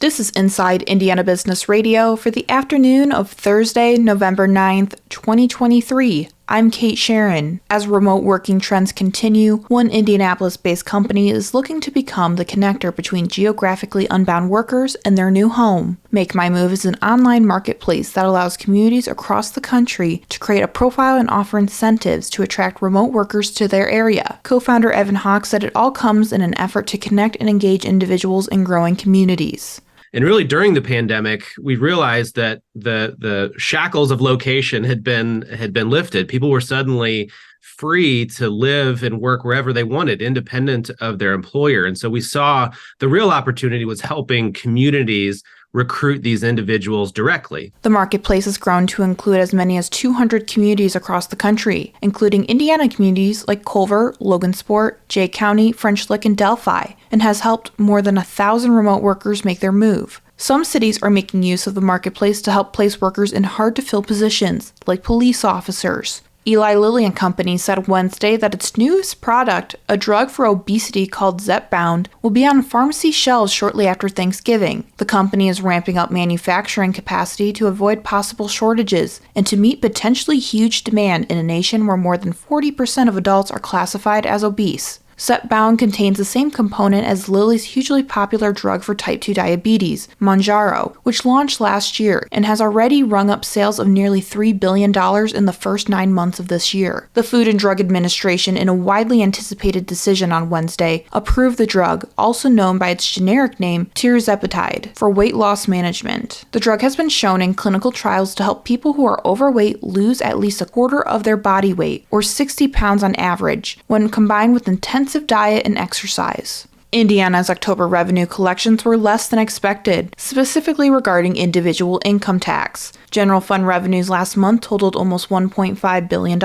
This is Inside Indiana Business Radio for the afternoon of Thursday, November 9th, 2023. I'm Kate Sharon. As remote working trends continue, one Indianapolis-based company is looking to become the connector between geographically unbound workers and their new home. Make My Move is an online marketplace that allows communities across the country to create a profile and offer incentives to attract remote workers to their area. Co-founder Evan Hawk said it all comes in an effort to connect and engage individuals in growing communities. And really, during the pandemic, we realized that the shackles of location had been lifted. People were suddenly free to live and work wherever they wanted, independent of their employer. And so we saw the real opportunity was helping communities recruit these individuals directly. The marketplace has grown to include as many as 200 communities across the country, including Indiana communities like Culver, Logansport, Jay County, French Lick, and Delphi, and has helped more than 1,000 remote workers make their move. Some cities are making use of the marketplace to help place workers in hard-to-fill positions, like police officers. Eli Lilly and Company said Wednesday that its newest product, a drug for obesity called Zepbound, will be on pharmacy shelves shortly after Thanksgiving. The company is ramping up manufacturing capacity to avoid possible shortages and to meet potentially huge demand in a nation where more than 40% of adults are classified as obese. Zepbound contains the same component as Lilly's hugely popular drug for type 2 diabetes, Mounjaro, which launched last year and has already rung up sales of nearly $3 billion in the first 9 months of this year. The Food and Drug Administration, in a widely anticipated decision on Wednesday, approved the drug, also known by its generic name, tirzepatide, for weight loss management. The drug has been shown in clinical trials to help people who are overweight lose at least a quarter of their body weight, or 60 pounds on average, when combined with intense diet and exercise. Indiana's October revenue collections were less than expected, specifically regarding individual income tax. General fund revenues last month totaled almost $1.5 billion,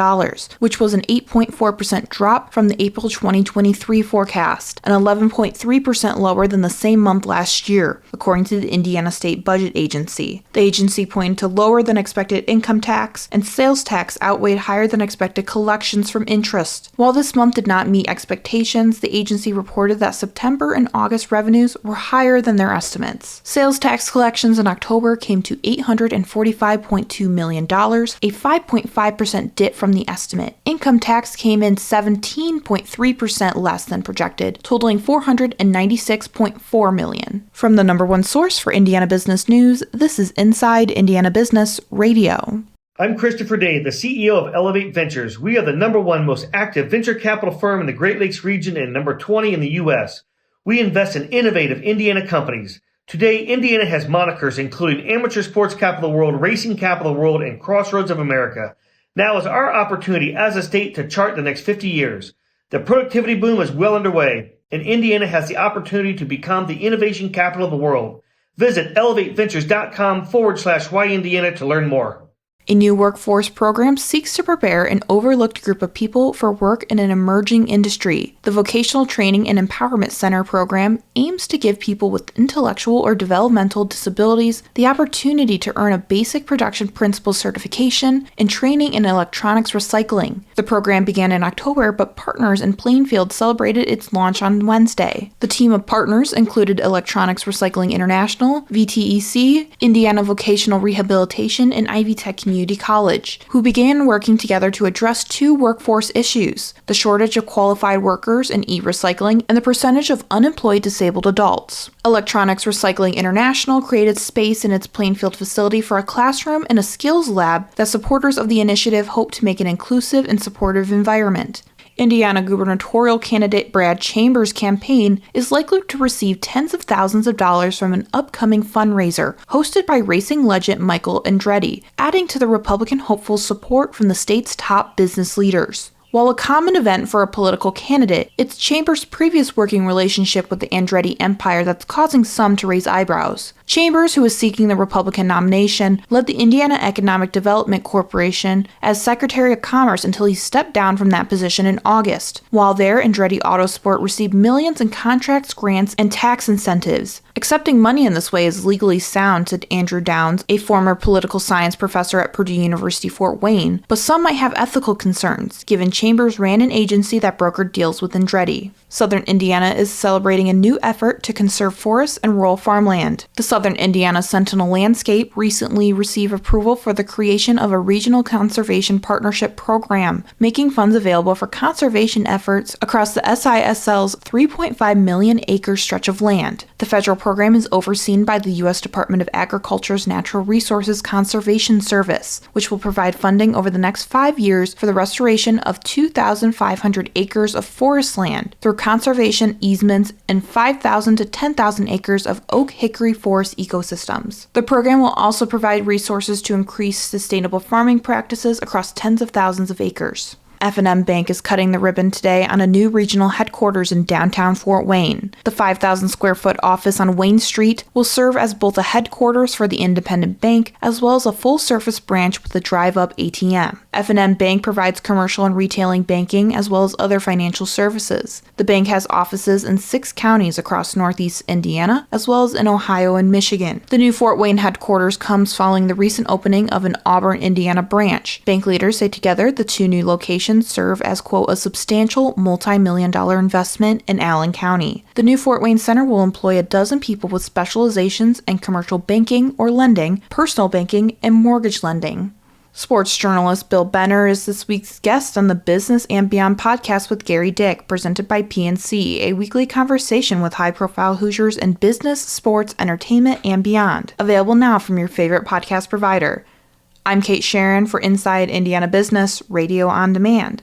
which was an 8.4% drop from the April 2023 forecast, and 11.3% lower than the same month last year, according to the Indiana State Budget Agency. The agency pointed to lower than expected income tax, and sales tax outweighed higher than expected collections from interest. While this month did not meet expectations, the agency reported that September and August revenues were higher than their estimates. Sales tax collections in October came to $845.2 million, a 5.5% dip from the estimate. Income tax came in 17.3% less than projected, totaling $496.4 million. From the number one source for Indiana business news, this is Inside Indiana Business Radio. I'm Christopher Day, the CEO of Elevate Ventures. We are the number one most active venture capital firm in the Great Lakes region and number 20 in the U.S. We invest in innovative Indiana companies. Today, Indiana has monikers including Amateur Sports Capital of the World, Racing Capital of the World, and Crossroads of America. Now is our opportunity as a state to chart the next 50 years. The productivity boom is well underway, and Indiana has the opportunity to become the innovation capital of the world. Visit elevateventures.com/Why Indiana to learn more. A new workforce program seeks to prepare an overlooked group of people for work in an emerging industry. The Vocational Training and Empowerment Center program aims to give people with intellectual or developmental disabilities the opportunity to earn a basic production principles certification and training in electronics recycling. The program began in October, but Partners in Plainfield celebrated its launch on Wednesday. The team of partners included Electronics Recycling International, VTEC, Indiana Vocational Rehabilitation, and Ivy Tech Community College, who began working together to address two workforce issues: the shortage of qualified workers in e-recycling and the percentage of unemployed disabled adults. Electronics Recycling International created space in its Plainfield facility for a classroom and a skills lab that supporters of the initiative hope to make an inclusive and supportive environment. Indiana gubernatorial candidate Brad Chambers' campaign is likely to receive tens of thousands of dollars from an upcoming fundraiser hosted by racing legend Michael Andretti, adding to the Republican hopeful's support from the state's top business leaders. While a common event for a political candidate, it's Chambers' previous working relationship with the Andretti empire that's causing some to raise eyebrows. Chambers, who is seeking the Republican nomination, led the Indiana Economic Development Corporation as Secretary of Commerce until he stepped down from that position in August. While there, Andretti Autosport received millions in contracts, grants, and tax incentives. Accepting money in this way is legally sound, said Andrew Downs, a former political science professor at Purdue University Fort Wayne, but some might have ethical concerns, given Chambers ran an agency that brokered deals with Andretti. Southern Indiana is celebrating a new effort to conserve forests and rural farmland. The Southern Indiana Sentinel Landscape recently received approval for the creation of a regional conservation partnership program, making funds available for conservation efforts across the SISL's 3.5 million acre stretch of land. The federal program is overseen by the U.S. Department of Agriculture's Natural Resources Conservation Service, which will provide funding over the next 5 years for the restoration of 2,500 acres of forest land through conservation easements and 5,000 to 10,000 acres of oak hickory forest ecosystems. The program will also provide resources to increase sustainable farming practices across tens of thousands of acres. F&M Bank is cutting the ribbon today on a new regional headquarters in downtown Fort Wayne. The 5,000 square foot office on Wayne Street will serve as both a headquarters for the independent bank as well as a full-service branch with a drive-up ATM. F&M Bank provides commercial and retailing banking as well as other financial services. The bank has offices in 6 counties across northeast Indiana as well as in Ohio and Michigan. The new Fort Wayne headquarters comes following the recent opening of an Auburn, Indiana branch. Bank leaders say together the 2 new locations serve as, quote, a substantial multi-million-dollar investment in Allen County. The new Fort Wayne Center will employ a dozen people with specializations in commercial banking or lending, personal banking, and mortgage lending. Sports journalist Bill Benner is this week's guest on the Business and Beyond podcast with Gary Dick, presented by PNC, a weekly conversation with high-profile Hoosiers in business, sports, entertainment, and beyond. Available now from your favorite podcast provider. I'm Kate Sharon for Inside Indiana Business, Radio on Demand.